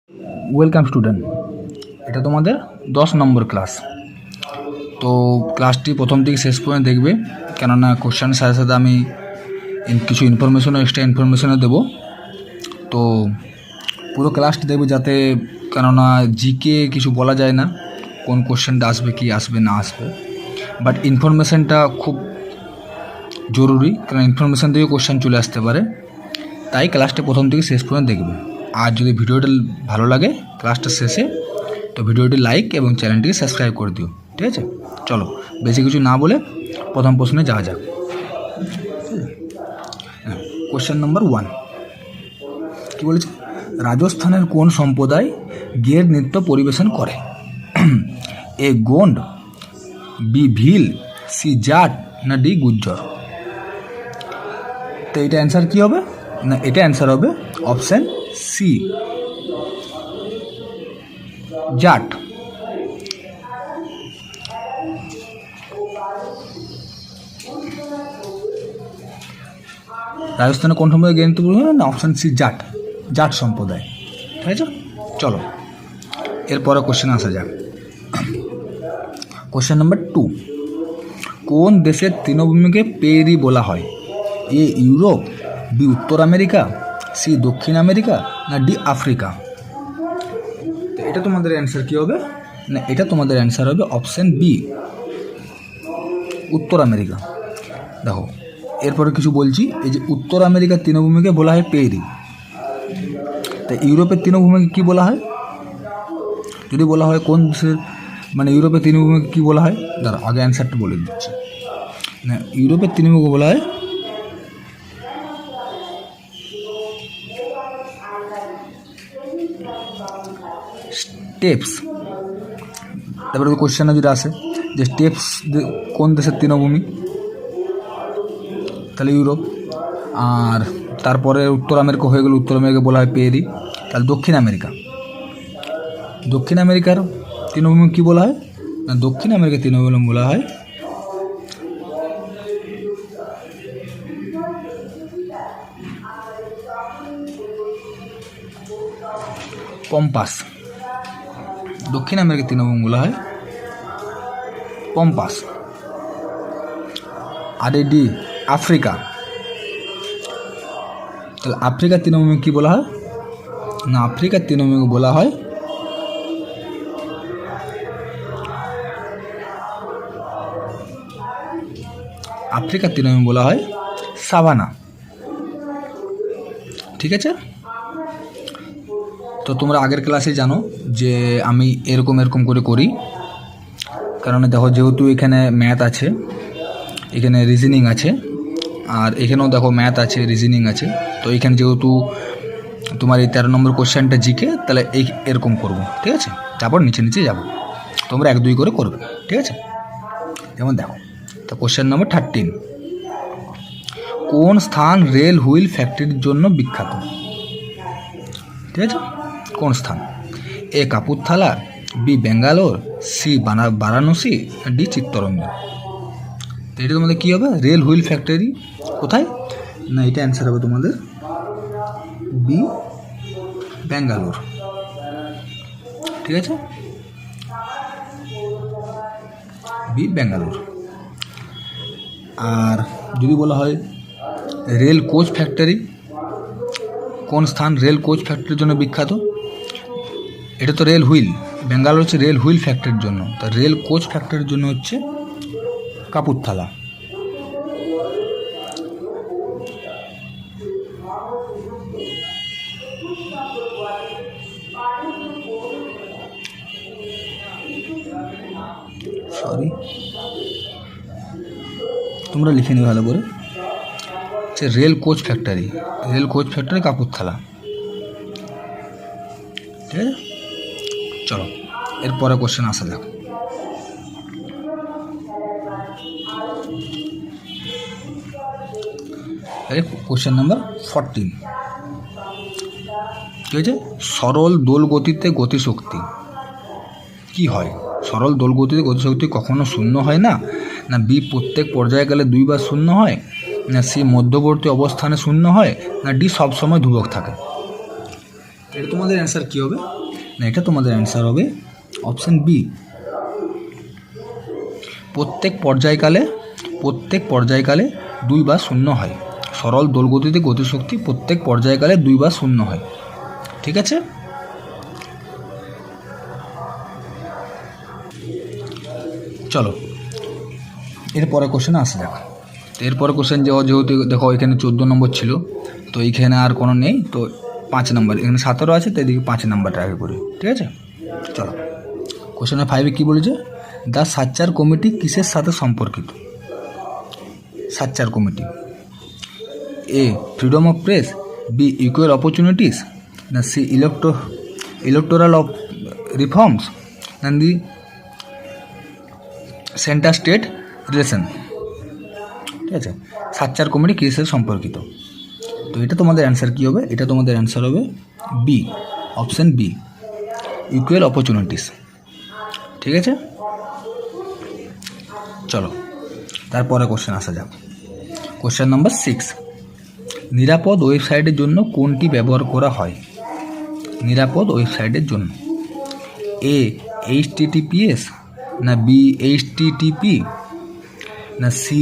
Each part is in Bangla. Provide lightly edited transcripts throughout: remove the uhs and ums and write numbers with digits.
ওয়েলকাম স্টুডেন্ট, এটা তোমাদের 10 নম্বর ক্লাস। তো ক্লাসটি প্রথম থেকে শেষ পর্যন্ত দেখবে, কেননা কোশ্চেনের সাথে সাথে আমি কিছু ইনফরমেশনও এক্সট্রা ইনফরমেশনও দেবো। তো পুরো ক্লাসটি দেখবে যাতে, কেননা জিকে কিছু বলা যায় না কোন কোশ্চেনটা আসবে কি আসবে না আসবে, বাট ইনফরমেশানটা খুব জরুরি, কারণ ইনফরমেশান থেকে কোশ্চেন চলে আসতে পারে। তাই ক্লাসটা প্রথম থেকে শেষ পর্যন্ত দেখবে। আর যদি ভিডিওটা ভালো লাগে ক্লাসটা শেষে, তো ভিডিওটি লাইক এবং চ্যানেলটিকে সাবস্ক্রাইব করে দিও, ঠিক আছে? চলো বেশি কিছু না বলে প্রথম প্রশ্নে যাওয়া যাক। কোশ্চেন নম্বর 1 কী বলেছে? রাজস্থানের কোন সম্প্রদায় গের নৃত্য পরিবেশন করে? এ গোন্ড, বি ভিল, সি জাট, না ডি গুজ্জর? তো এটা অ্যান্সার কী হবে? না, এটা অ্যান্সার হবে অপশান সি, জাট। রাজস্থানে কোন সম্প্রদায় জ্ঞান পরিবেশন? না, অপশান সি জাট, জাট সম্প্রদায়, ঠিক আছে? চলো এরপরে কোশ্চেন আসা যাক। কোশ্চেন নাম্বার 2, কোন দেশের তৃণভূমিকে পেরি বলা হয়? এ ইউরোপ, বি উত্তর আমেরিকা, সি দক্ষিণ আমেরিকা, না ডি আফ্রিকা? তো এটা তোমাদের অ্যান্সার কী হবে? না, এটা তোমাদের অ্যান্সার হবে অপশান বি, উত্তর আমেরিকা। দেখো এরপরে কিছু বলছি। এই যে উত্তর আমেরিকার তৃণভূমিকে বলা হয় পেরি, তাই ইউরোপের তৃণভূমিকে কী বলা হয়? যদি বলা হয় কোন দেশের, মানে ইউরোপের তৃণভূমিকে কী বলা হয়? দাঁড়া আগে অ্যান্সারটা বলে দিচ্ছি। না, ইউরোপের তৃণভূমিকে বলা হয় স্টেপস। তারপরে কোশ্চেনে যেটা আসে যে স্টেপস কোন দেশের তৃণভূমি, তাহলে ইউরোপ। আর তারপরে উত্তর আমেরিকা হয়ে গেল, উত্তর আমেরিকা বলা হয় পেরি। তাহলে দক্ষিণ আমেরিকা, দক্ষিণ আমেরিকার তৃণভূমি কী বলা হয়? না, দক্ষিণ আমেরিকার তৃণভূমি বলা হয় পম্পাস। দক্ষিণ আমেরিকার তৃণভূমি বলা হয় পম্পাস। আর ডি আফ্রিকা, তাহলে আফ্রিকার তৃণভূমি কী বলা হয়? না, আফ্রিকার তৃণভূমি বলা হয় আফ্রিকার তৃণভূমি বলা হয় সাভানা, ঠিক আছে? তো তোমরা আগের ক্লাসে জানো যে আমি এরকম করে করি, কারণ দেখো যেহেতু এখানে ম্যাথ আছে, এখানে রিজনিং আছে, আর এখানেও দেখো ম্যাথ আছে রিজনিং আছে। তো এখানে যেহেতু তোমার এই 13 নম্বর কোশ্চেনটা জিকে, তাহলে এরকম করবো, ঠিক আছে? তারপর নিচে যাবো, তোমরা 1-2 করে করবে, ঠিক আছে? যেমন দেখো, তো কোশ্চেন নম্বর 13, কোন স্থান রেল হুইল ফ্যাক্টরির জন্য বিখ্যাত? ঠিক আছে, কোন স্থান? A Kapurthala, B Bangalore, C Varanasi, D Chittaranjan? তো এটা তোমাদের কী হবে? রেল হুইল ফ্যাক্টরি কোথায়? না, এটা অ্যান্সার হবে তোমাদের বি, ব্যাঙ্গালোর, ঠিক আছে? বি, ব্যাঙ্গালোর। আর যদি বলা হয় রেল কোচ ফ্যাক্টরি, কোন স্থান রেল কোচ ফ্যাক্টরির জন্য বিখ্যাত? এটা তো রেল হুইল, ব্যাঙ্গালোর হচ্ছে রেল হুইল ফ্যাক্টরির জন্য, তা রেল কোচ ফ্যাক্টরির জন্য হচ্ছে কাপুরথালা। সরি, তোমরা লিখে নিও ভালো করে, হচ্ছে রেল কোচ ফ্যাক্টরি কাপুরথালা, ঠিক আছে? চলো এরপরে কোশ্চেন আসা যাক। কোশ্চেন নাম্বার 14, ঠিক আছে? সরল দোল গতিতে গতিশক্তি কি হয়? সরল দোল গতিতে গতিশক্তি কখনো শূন্য হয় না, না বি প্রত্যেক পর্যায়কালে 2 বার শূন্য হয়, না সি মধ্যবর্তী অবস্থানে শূন্য হয়, না ডি সবসময় ধ্রুবক থাকে? এটা তোমাদের অ্যান্সার কী হবে? না, এটা তোমাদের অ্যান্সার হবে অপশান বি। প্রত্যেক পর্যায়কালে 2 বা 0 হয়। সরল দোলগতিতে গতিশক্তি প্রত্যেক পর্যায়কালে 2 বা 0 হয়। ঠিক আছে, চলো এরপরে কোশ্চেনে আসা যাক। এরপরে কোশ্চেন যেহেতু দেখো এখানে 14 নম্বর ছিল, তো এইখানে আর কোনো নেই, তো 5 নম্বর, এখানে 17 আছে, তো এদিকে 5 নম্বরটা আগে করি। ঠিক আছে, চলো কোশ্চেন 5 কী বলেছে? দ্য সাচ্চার কমিটি কিসের সাথে সম্পর্কিত? Sachar committee, A freedom of press, B equal opportunities, না সি ইলেকটোরাল অফ রিফর্মস, না দি সেন্টার স্টেট রিলেশন। ঠিক আছে, সাচ্চার কমিটি কিসের সম্পর্কিত? তো এটা তোমাদের অ্যান্সার কী হবে? এটা তোমাদের অ্যান্সার হবে B, option B, equal opportunities. ঠিক আছে, চলো তারপরে কোশ্চেন আসা যাক। কোশ্চেন নম্বর 6, নিরাপদ ওয়েবসাইটের জন্য কোনটি ব্যবহার করা হয়? নিরাপদ ওয়েবসাইটের জন্য, এ HTTPS, না বি HTTP, না সি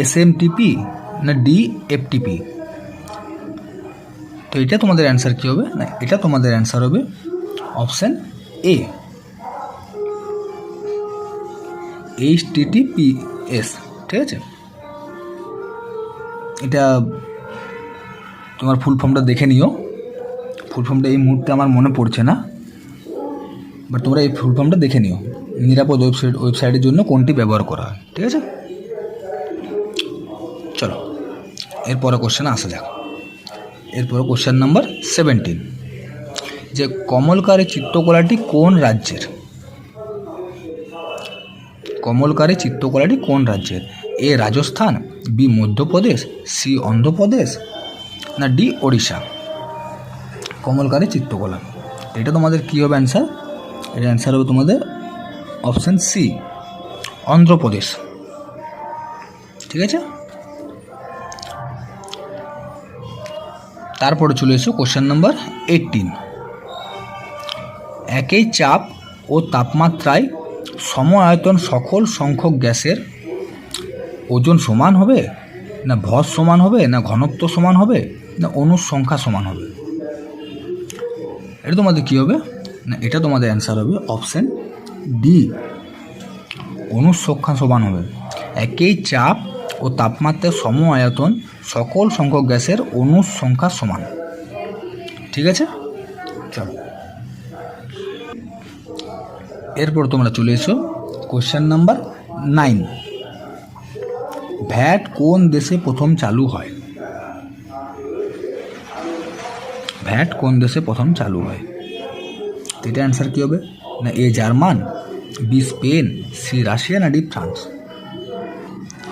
SMTP, না ডি FTP। তো এটা তোমাদের অ্যান্সার কী হবে? না, এটা তোমাদের অ্যান্সার হবে অপশান এ, HTTPS। ঠিক আছে, এটা তোমার ফুল ফর্মটা দেখে নিও। ফুল ফর্মটা এই মুহূর্তে আমার মনে পড়ছে না, বাট তোমরা এই ফুল ফর্মটা দেখে নিও। নিরাপদ ওয়েবসাইটের জন্য কোনটি ব্যবহার করা হয়। ঠিক আছে, চলো এরপরে কোশ্চেন আসা যাক। এরপরে কোশ্চেন নাম্বার 17, যে কমলকারী চিত্রকলাটি কোন রাজ্যের? কমলকারী চিত্রকলাটি কোন রাজ্যের? এ রাজস্থান, বি মধ্যপ্রদেশ, সি অন্ধ্রপ্রদেশ, না ডি ওড়িশা। কমলকারী চিত্রকলা, এটা তোমাদের কী হবে অ্যান্সার? এর অ্যান্সার হবে তোমাদের অপশান সি, অন্ধ্রপ্রদেশ। ঠিক আছে, তারপরে চলে এসো কোশ্চেন নাম্বার 18, একই চাপ ও তাপমাত্রায় সম আয়তন সকল সংখ্যক গ্যাসের ওজন সমান হবে, না ভর সমান হবে, না ঘনত্ব সমান হবে, না অণুর সংখ্যা সমান হবে? এটা তোমাদের কী হবে? না, এটা তোমাদের অ্যান্সার হবে অপশান ডি, অণুর সংখ্যা সমান হবে। একই চাপ ও তাপমাত্রার সম আয়তন সকল সংখ্যক গ্যাসের অণুর সংখ্যা সমান। ঠিক আছে, চলো এরপর তোমরা চলে এসো কোশ্চেন নাম্বার 9, ভ্যাট কোন দেশে প্রথম চালু হয়? ভ্যাট কোন দেশে প্রথম চালু হয়? এটা অ্যান্সার কী হবে? না A German, B Spain, C Russia, না ডি ফ্রান্স।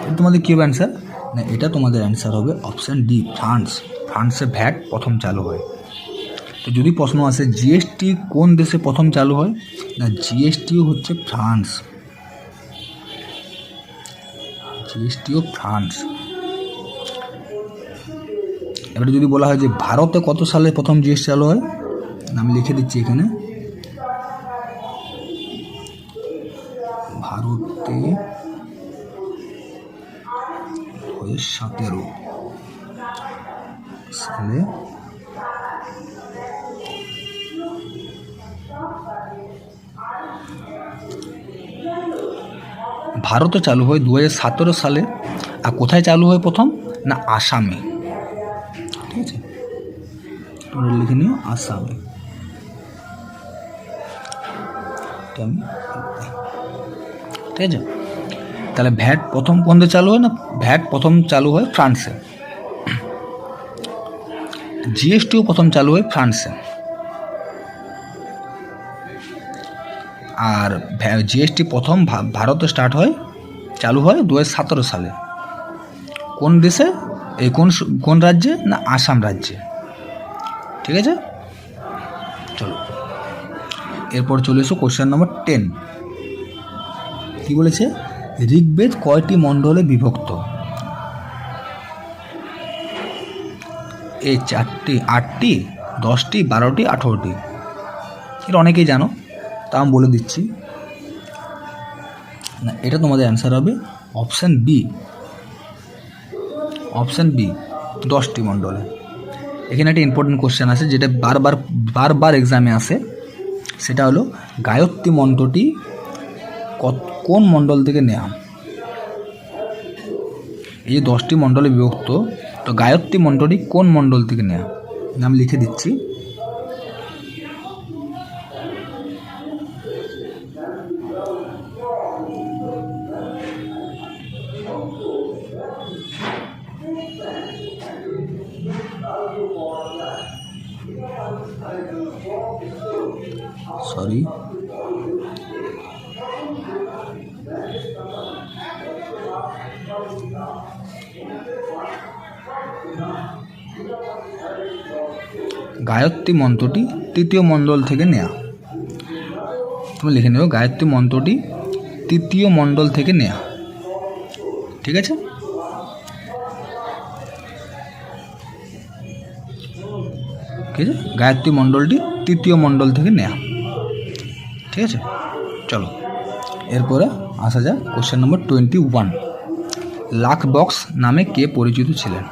এটা তোমাদের কী হবে অ্যান্সার? না এটা তোমাদের অ্যান্সার হবে অপশান ডি, ফ্রান্স। ফ্রান্সে ভ্যাট প্রথম চালু হয়। তো যদি প্রশ্ন আসে জিএসটি কোন দেশে প্রথম চালু হয়? না জিএসটিও হচ্ছে ফ্রান্স, জিএসটিও ফ্রান্স। এবারে যদি বলা হয় যে ভারতে কত সালে প্রথম জিএসটি চালু হয়, আমি লিখে দিচ্ছি এখানে, ভারতে 2017 সালে ভারতে চালু হয় 2017 সালে। আর কোথায় চালু হয় প্রথম? না আসামে। ঠিক আছে, তোমরা লিখে নিও আসামে। ঠিক আছে, তাহলে ভ্যাট প্রথম কোন দেশে চালু হয়? না ভ্যাট প্রথম চালু হয় ফ্রান্সে। জিএসটিও প্রথম চালু হয় ফ্রান্সে। আর জিএসটি প্রথম ভারতে স্টার্ট হয়, চালু হয় 2017 সালে। কোন দেশে? এই কোন রাজ্যে? না আসাম রাজ্যে। ঠিক আছে, চলো এরপর চলে এসো কোশ্চেন নম্বর 10, কী বলেছে? ঋগ্বেদ কয়টি মণ্ডলে বিভক্ত? এ 8টি, 10টি, 12টি, 18টি। এটা অনেকেই জানো, তা আমি বলে দিচ্ছি না, এটা তোমাদের অ্যান্সার হবে অপশান বি। অপশান বি, 10টি মণ্ডলে। এখানে একটা ইম্পর্টেন্ট কোশ্চেন আছে যেটা বারবার এক্সামে আসে, সেটা হলো গায়ত্রী মন্ত্রটি কোন মণ্ডল থেকে নেওয়া। এই যে 10টি মণ্ডলে বিভক্ত, তো গায়ত্রী মন্ত্রটি কোন মণ্ডল থেকে নেওয়া, আমি লিখে দিচ্ছি। সরি, গায়ত্রী মন্ত্রটি তৃতীয় মণ্ডল থেকে নেওয়া। তুমি লিখে নেবে গায়ত্রী মন্ত্রটি তৃতীয় মণ্ডল থেকে নেওয়া। ঠিক আছে, ঠিক আছে, গায়ত্রী মণ্ডলটি তৃতীয় মণ্ডল থেকে নেওয়া। ঠিক আছে, চলো এরপরে আসা যাক কোশ্চেন নম্বর 21। লাখ বক্স নামে কে পরিচিত ছিলেন?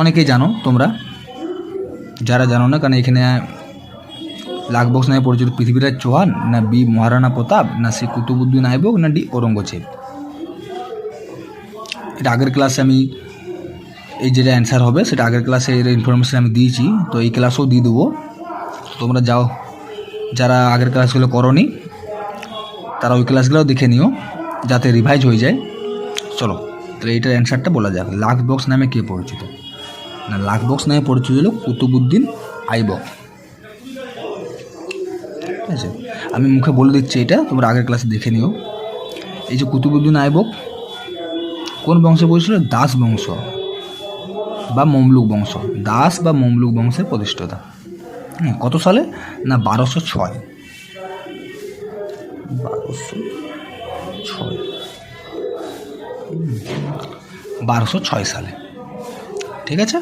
অনেকেই জানো তোমরা, যারা জানো না, কারণ এখানে লাখ বক্স নামে পরিচিত পৃথিবীরাজ চৌহান, না বি মহারানা প্রতাপ, না সি কুতুবুদ্দিন আইবক, না ডি ঔরঙ্গজেব। এটা আগের ক্লাসে আমি এই যেটা অ্যান্সার হবে সেটা আগের ক্লাসে এর ইনফরমেশান আমি দিয়েছি, তো এই ক্লাসেও দিয়ে দেবো। তোমরা যাও, যারা আগের ক্লাসগুলো করোনি তারা ওই ক্লাসগুলোও দেখে নিও যাতে রিভাইজ হয়ে যায়। চলো তাহলে এইটার অ্যান্সারটা বলা যাক। লাখ বক্স নামে কে পরিচিত? না, লাখ বক্স নামে পরিচিত হলো কুতুবুদ্দিন আইবক। ঠিক আছে, আমি মুখে বলে দিচ্ছি, এটা তোমরা আগের ক্লাসে দেখে নিও। এই যে কুতুবুদ্দিন আইবক কোন বংশে পরিচিত? দাস বংশ বা মমলুক বংশ, দাস বা মমলুক বংশের প্রতিষ্ঠাতা। কত সালে? না 1206। 1206 সালে। ঠিক আছে,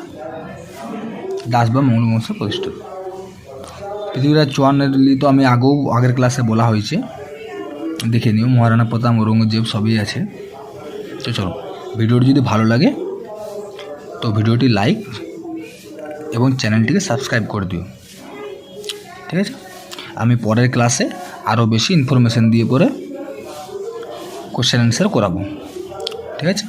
দাস বা মমলুক বংশের প্রতিষ্ঠাতা। পৃথিবীরাজ চৌহানের তো আমি আগের ক্লাসে বলা হয়েছে, দেখে নিও। মহারানা প্রতাপ, ঔরঙ্গজেব সবই আছে। তো চলো, ভিডিওটি যদি ভালো লাগে তো ভিডিওটি লাইক এবং চ্যানেলটিকে সাবস্ক্রাইব করে দিও। ঠিক আছে, আমি পরের ক্লাসে আরও বেশি ইনফরমেশান দিয়ে পরে কোশ্চেন অ্যান্সার করাবো। ঠিক আছে।